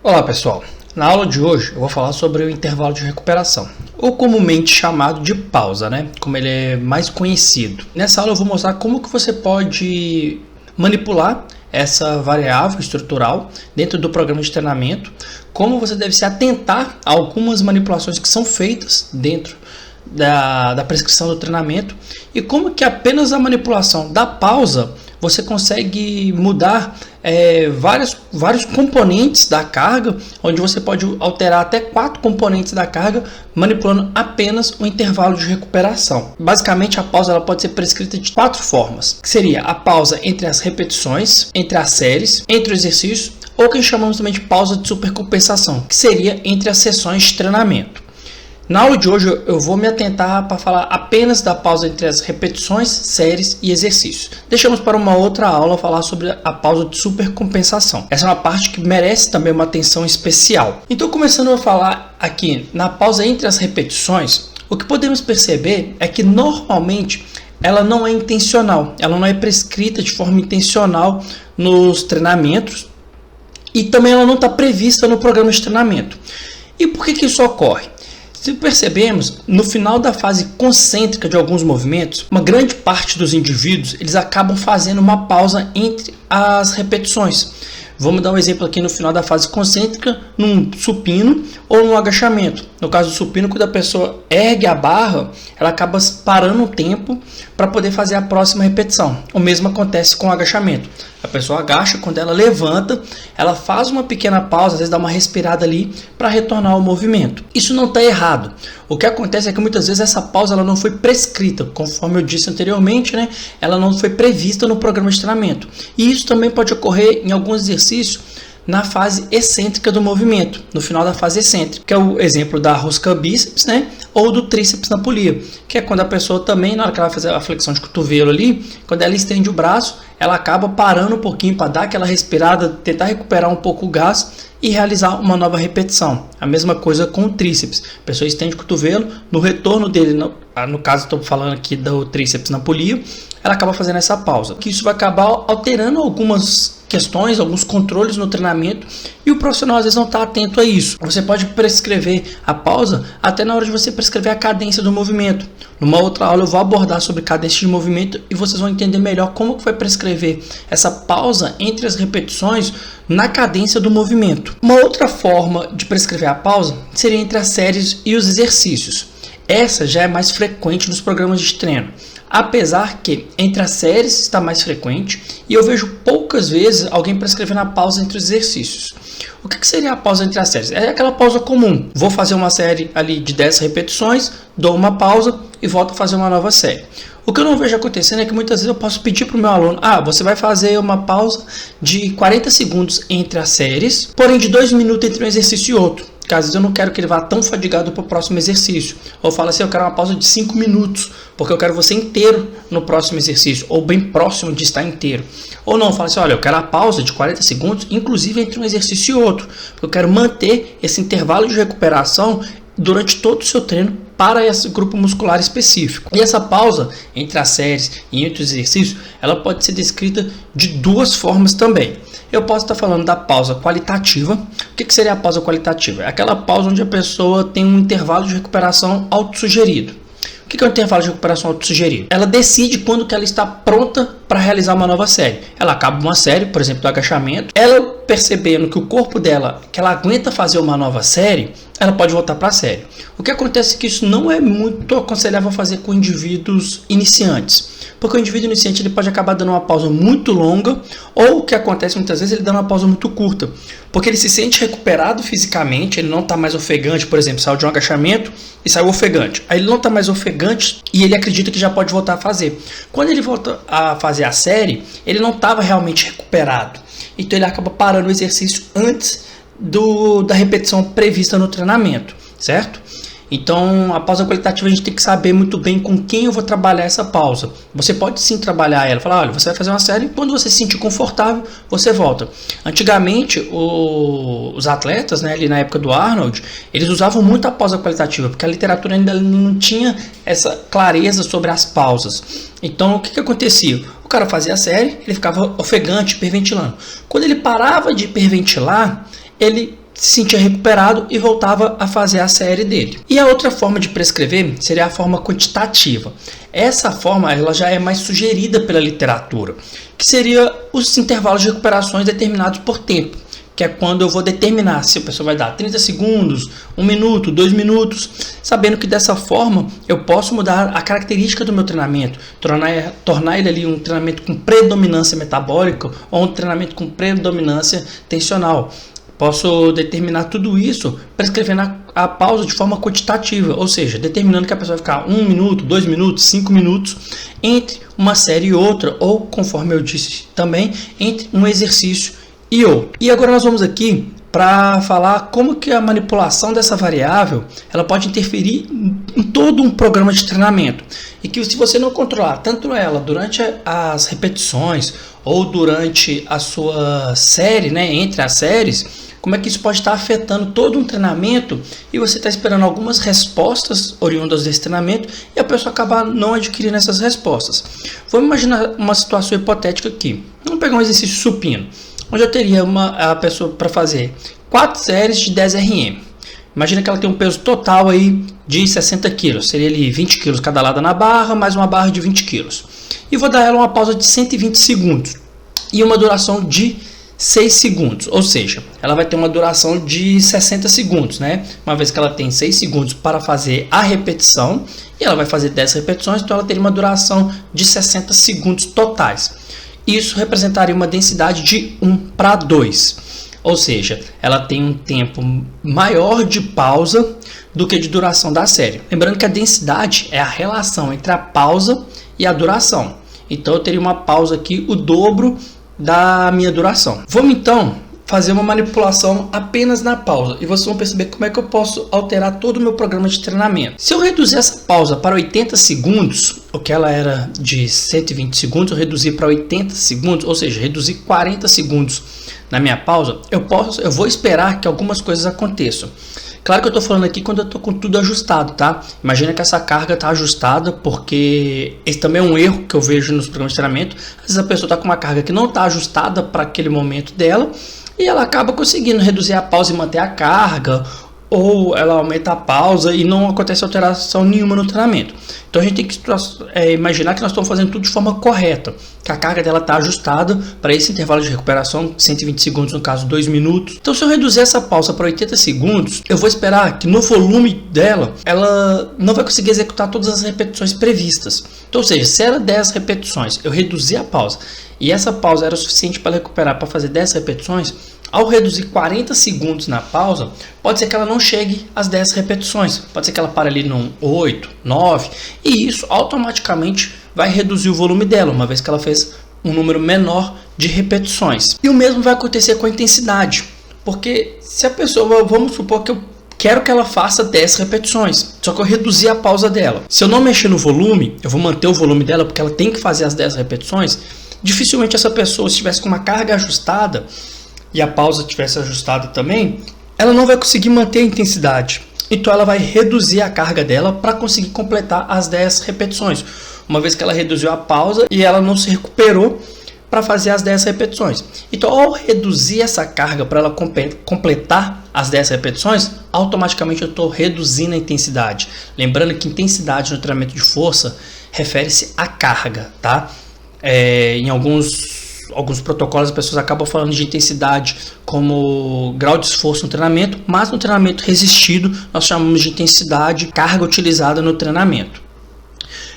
Olá pessoal, na aula de hoje eu vou falar sobre o intervalo de recuperação, ou comumente chamado de pausa, como ele é mais conhecido. Nessa aula eu vou mostrar como que você pode manipular essa variável estrutural dentro do programa de treinamento, como você deve se atentar a algumas manipulações que são feitas dentro da prescrição do treinamento e como que apenas a manipulação da pausa você consegue mudar vários componentes da carga, onde você pode alterar até 4 componentes da carga, manipulando apenas o intervalo de recuperação. Basicamente, a pausa ela pode ser prescrita de 4 formas, que seria a pausa entre as repetições, entre as séries, entre os exercícios, ou que chamamos também de pausa de supercompensação, que seria entre as sessões de treinamento. Na aula de hoje eu vou me atentar para falar apenas da pausa entre as repetições, séries e exercícios. Deixamos para uma outra aula falar sobre a pausa de supercompensação. Essa é uma parte que merece também uma atenção especial. Então, começando a falar aqui na pausa entre as repetições, o que podemos perceber é que normalmente ela não é intencional, ela não é prescrita de forma intencional nos treinamentos e também ela não está prevista no programa de treinamento. E por que isso ocorre? Se percebemos, no final da fase concêntrica de alguns movimentos, uma grande parte dos indivíduos eles acabam fazendo uma pausa entre as repetições. Vamos dar um exemplo aqui no final da fase concêntrica, num supino ou num agachamento. No caso do supino, quando a pessoa ergue a barra, ela acaba parando um tempo para poder fazer a próxima repetição. O mesmo acontece com o agachamento. A pessoa agacha, quando ela levanta, ela faz uma pequena pausa, às vezes dá uma respirada ali para retornar ao movimento. Isso não está errado. O que acontece é que muitas vezes essa pausa ela não foi prescrita, conforme eu disse anteriormente, ela não foi prevista no programa de treinamento. E isso também pode ocorrer em alguns exercícios na fase excêntrica do movimento, no final da fase excêntrica, que é o exemplo da rosca bíceps, ou do tríceps na polia, que é quando a pessoa também, na hora que ela vai fazer a flexão de cotovelo ali, quando ela estende o braço, ela acaba parando um pouquinho para dar aquela respirada, tentar recuperar um pouco o gás e realizar uma nova repetição. A mesma coisa com o tríceps. A pessoa estende o cotovelo, no retorno dele, no caso estou falando aqui do tríceps na polia, ela acaba fazendo essa pausa. Que isso vai acabar alterando algumas questões, alguns controles no treinamento e o profissional às vezes não está atento a isso. Você pode prescrever a pausa até na hora de você prescrever a cadência do movimento. Numa outra aula eu vou abordar sobre cadência de movimento e vocês vão entender melhor como que vai prescrever essa pausa entre as repetições na cadência do movimento. Uma outra forma de prescrever a pausa seria entre as séries e os exercícios. Essa já é mais frequente nos programas de treino, apesar que entre as séries está mais frequente e eu vejo poucas vezes alguém prescrevendo a pausa entre os exercícios. O que seria a pausa entre as séries? É aquela pausa comum. Vou fazer uma série ali de 10 repetições, dou uma pausa e volto a fazer uma nova série. O que eu não vejo acontecendo é que muitas vezes eu posso pedir para o meu aluno, você vai fazer uma pausa de 40 segundos entre as séries, porém de 2 minutos entre um exercício e outro. Porque às vezes eu não quero que ele vá tão fadigado para o próximo exercício. Ou fala assim, eu quero uma pausa de 5 minutos, porque eu quero você inteiro no próximo exercício, ou bem próximo de estar inteiro. Ou não, fala assim, olha, eu quero a pausa de 40 segundos, inclusive entre um exercício e outro, porque eu quero manter esse intervalo de recuperação durante todo o seu treino para esse grupo muscular específico. E essa pausa entre as séries e entre os exercícios, ela pode ser descrita de 2 formas também. Eu posso estar falando da pausa qualitativa. O que seria a pausa qualitativa? É aquela pausa onde a pessoa tem um intervalo de recuperação autossugerido. O que é um intervalo de recuperação autossugerido? Ela decide quando que ela está pronta para realizar uma nova série. Ela acaba uma série, por exemplo, do agachamento. Ela percebendo que o corpo dela, que ela aguenta fazer uma nova série, ela pode voltar para a série. O que acontece é que isso não é muito aconselhável fazer com indivíduos iniciantes. Porque o indivíduo iniciante ele pode acabar dando uma pausa muito longa, ou o que acontece muitas vezes ele dá uma pausa muito curta. Porque ele se sente recuperado fisicamente, ele não está mais ofegante, por exemplo, saiu de um agachamento e saiu ofegante. Aí ele não está mais ofegante e ele acredita que já pode voltar a fazer. Quando ele volta a fazer a série, ele não estava realmente recuperado. Então ele acaba parando o exercício antes da repetição prevista no treinamento, certo? Então, a pausa qualitativa a gente tem que saber muito bem com quem eu vou trabalhar essa pausa. Você pode sim trabalhar ela, falar, olha, você vai fazer uma série, quando você se sentir confortável, você volta. Antigamente, os atletas, ali na época do Arnold, eles usavam muito a pausa qualitativa, porque a literatura ainda não tinha essa clareza sobre as pausas. Então, o que acontecia? O cara fazia a série, ele ficava ofegante, hiperventilando. Quando ele parava de hiperventilar, ele se sentia recuperado e voltava a fazer a série dele. E a outra forma de prescrever seria a forma quantitativa. Essa forma ela já é mais sugerida pela literatura, que seria os intervalos de recuperações determinados por tempo, que é quando eu vou determinar se a pessoa vai dar 30 segundos, 1 minuto, 2 minutos, sabendo que dessa forma eu posso mudar a característica do meu treinamento, tornar ele ali um treinamento com predominância metabólica ou um treinamento com predominância tensional. Posso determinar tudo isso prescrevendo a pausa de forma quantitativa, ou seja, determinando que a pessoa vai ficar 1 minuto, 2 minutos, 5 minutos entre uma série e outra, ou, conforme eu disse também, entre um exercício e outro. E agora nós vamos aqui para falar como que a manipulação dessa variável ela pode interferir em todo um programa de treinamento. E que se você não controlar tanto ela durante as repetições ou durante a sua série, né, entre as séries, como é que isso pode estar afetando todo um treinamento e você está esperando algumas respostas oriundas desse treinamento e a pessoa acabar não adquirindo essas respostas. Vamos imaginar uma situação hipotética aqui. Vamos pegar um exercício supino, onde eu teria a pessoa para fazer 4 séries de 10 RM. Imagina que ela tem um peso total aí de 60 kg, seria ali 20 kg cada lado na barra, mais uma barra de 20 kg. E vou dar ela uma pausa de 120 segundos e uma duração de 6 segundos, ou seja, ela vai ter uma duração de 60 segundos, né? Uma vez que ela tem 6 segundos para fazer a repetição e ela vai fazer 10 repetições, então ela teria uma duração de 60 segundos totais. Isso representaria uma densidade de 1:2, ou seja, ela tem um tempo maior de pausa do que de duração da série. Lembrando que a densidade é a relação entre a pausa e a duração. Então eu teria uma pausa aqui, o dobro da minha duração. Vamos então fazer uma manipulação apenas na pausa e vocês vão perceber como é que eu posso alterar todo o meu programa de treinamento. Se eu reduzir essa pausa para 80 segundos, o que ela era de 120 segundos, eu reduzir para 80 segundos, ou seja, reduzir 40 segundos na minha pausa, eu vou esperar que algumas coisas aconteçam. Claro que eu estou falando aqui quando eu estou com tudo ajustado, tá? Imagina que essa carga está ajustada, porque esse também é um erro que eu vejo nos programas de treinamento. Às vezes a pessoa está com uma carga que não está ajustada para aquele momento dela e ela acaba conseguindo reduzir a pausa e manter a carga, ou ela aumenta a pausa e não acontece alteração nenhuma no treinamento. Então a gente tem que imaginar que nós estamos fazendo tudo de forma correta, que a carga dela está ajustada para esse intervalo de recuperação, 120 segundos, no caso 2 minutos. Então se eu reduzir essa pausa para 80 segundos, eu vou esperar que no volume dela, ela não vai conseguir executar todas as repetições previstas. Então, ou seja, se era 10 repetições, eu reduzi a pausa, e essa pausa era suficiente para recuperar para fazer 10 repetições, ao reduzir 40 segundos na pausa, pode ser que ela não chegue às 10 repetições. Pode ser que ela pare ali no 8, 9. E isso automaticamente vai reduzir o volume dela, uma vez que ela fez um número menor de repetições. E o mesmo vai acontecer com a intensidade. Porque se a pessoa, vamos supor que eu quero que ela faça 10 repetições, só que eu reduzi a pausa dela. Se eu não mexer no volume, eu vou manter o volume dela porque ela tem que fazer as 10 repetições. Dificilmente essa pessoa, se estivesse com uma carga ajustada e a pausa tivesse ajustada também, ela não vai conseguir manter a intensidade. Então ela vai reduzir a carga dela para conseguir completar as 10 repetições. Uma vez que ela reduziu a pausa e ela não se recuperou para fazer as 10 repetições. Então ao reduzir essa carga para ela completar as 10 repetições, automaticamente eu estou reduzindo a intensidade. Lembrando que intensidade no treinamento de força refere-se à carga, tá? Em alguns protocolos as pessoas acabam falando de intensidade como grau de esforço no treinamento, mas no treinamento resistido nós chamamos de intensidade carga utilizada no treinamento.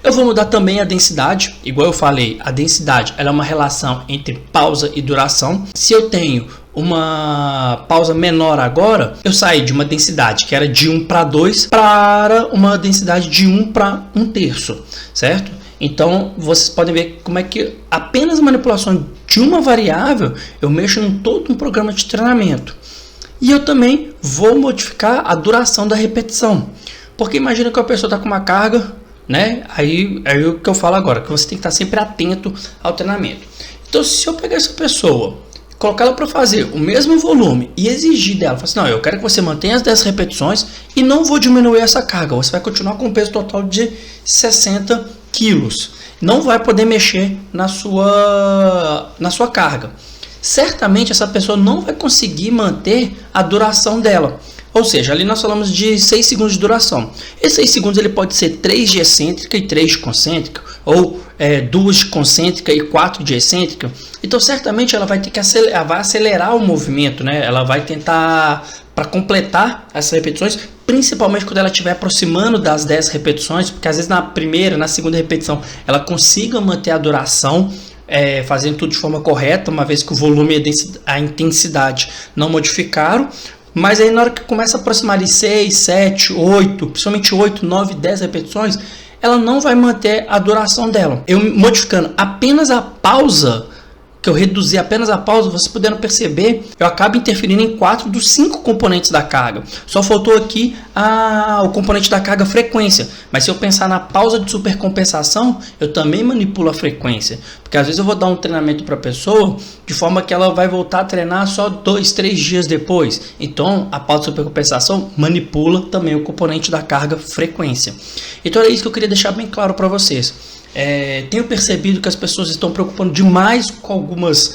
Eu vou mudar também a densidade, igual eu falei, a densidade ela é uma relação entre pausa e duração. Se eu tenho uma pausa menor agora, eu saí de uma densidade que era de 1:2 para uma densidade de 1:1/3, certo? Então, vocês podem ver como é que apenas a manipulação de uma variável, eu mexo em todo um programa de treinamento. E eu também vou modificar a duração da repetição. Porque imagina que a pessoa está com uma carga, né? Aí é o que eu falo agora, que você tem que estar sempre atento ao treinamento. Então, se eu pegar essa pessoa, colocar ela para fazer o mesmo volume e exigir dela, falar assim, não, eu quero que você mantenha as 10 repetições e não vou diminuir essa carga. Você vai continuar com um peso total de 60 quilos. Não vai poder mexer na sua carga. certamente essa pessoa não vai conseguir manter a duração dela. Ou seja, ali nós falamos de 6 segundos de duração. Esses 6 segundos ele pode ser 3 de excêntrica e 3 de concêntrica, ou 2 de concêntrica e 4 de excêntrica. Então certamente ela vai ter que acelerar o movimento, né? Ela vai tentar, para completar essas repetições, principalmente quando ela estiver aproximando das 10 repetições, porque às vezes na primeira, na segunda repetição, ela consiga manter a duração, fazendo tudo de forma correta, uma vez que o volume e a intensidade não modificaram. Mas aí na hora que começa a aproximar de 6, 7, 8, principalmente 8, 9, 10 repetições, ela não vai manter a duração dela. Eu modificando apenas a pausa, que eu reduzi apenas a pausa, vocês puderam perceber, eu acabo interferindo em 4 dos 5 componentes da carga. Só faltou aqui o componente da carga frequência. Mas se eu pensar na pausa de supercompensação, eu também manipulo a frequência. Porque às vezes eu vou dar um treinamento para a pessoa de forma que ela vai voltar a treinar só 2, 3 dias depois. Então a pausa de supercompensação manipula também o componente da carga frequência. Então é isso que eu queria deixar bem claro para vocês. Tenho percebido que as pessoas estão preocupando demais com algumas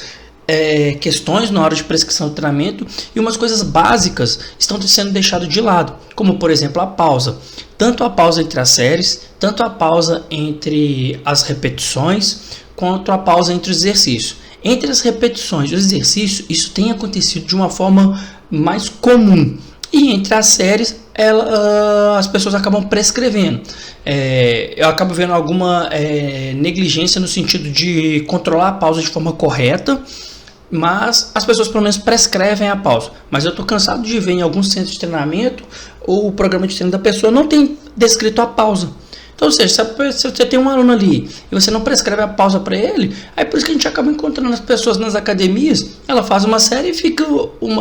questões na hora de prescrição de treinamento, e umas coisas básicas estão sendo deixadas de lado, como por exemplo a pausa. Tanto a pausa entre as séries, tanto a pausa entre as repetições, quanto a pausa entre os exercícios. Entre as repetições e os exercícios, isso tem acontecido de uma forma mais comum. E entre as séries, as pessoas acabam prescrevendo. Eu acabo vendo alguma negligência no sentido de controlar a pausa de forma correta, mas as pessoas pelo menos prescrevem a pausa. Mas eu estou cansado de ver em alguns centros de treinamento o programa de treino da pessoa não tem descrito a pausa. Então, ou seja, se você tem um aluno ali e você não prescreve a pausa para ele, aí por isso que a gente acaba encontrando as pessoas nas academias, ela faz uma série e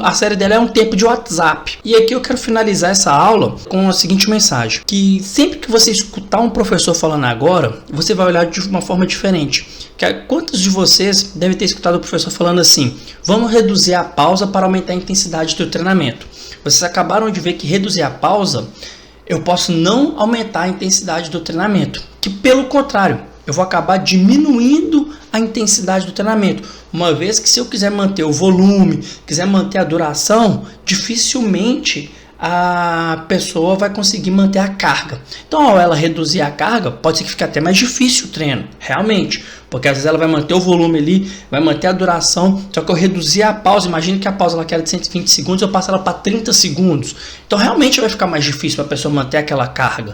a série dela é um tempo de WhatsApp. E aqui eu quero finalizar essa aula com a seguinte mensagem, que sempre que você escutar um professor falando agora, você vai olhar de uma forma diferente. Quantos de vocês devem ter escutado o professor falando assim: vamos reduzir a pausa para aumentar a intensidade do treinamento? Vocês acabaram de ver que reduzir a pausa, eu posso não aumentar a intensidade do treinamento, que pelo contrário, eu vou acabar diminuindo a intensidade do treinamento, uma vez que se eu quiser manter o volume, quiser manter a duração, dificilmente a pessoa vai conseguir manter a carga. Então, ao ela reduzir a carga, pode ser que fique até mais difícil o treino, realmente, porque às vezes ela vai manter o volume ali, vai manter a duração, só que eu reduzir a pausa, imagina que a pausa ela era de 120 segundos, eu passo ela para 30 segundos, então realmente vai ficar mais difícil para a pessoa manter aquela carga.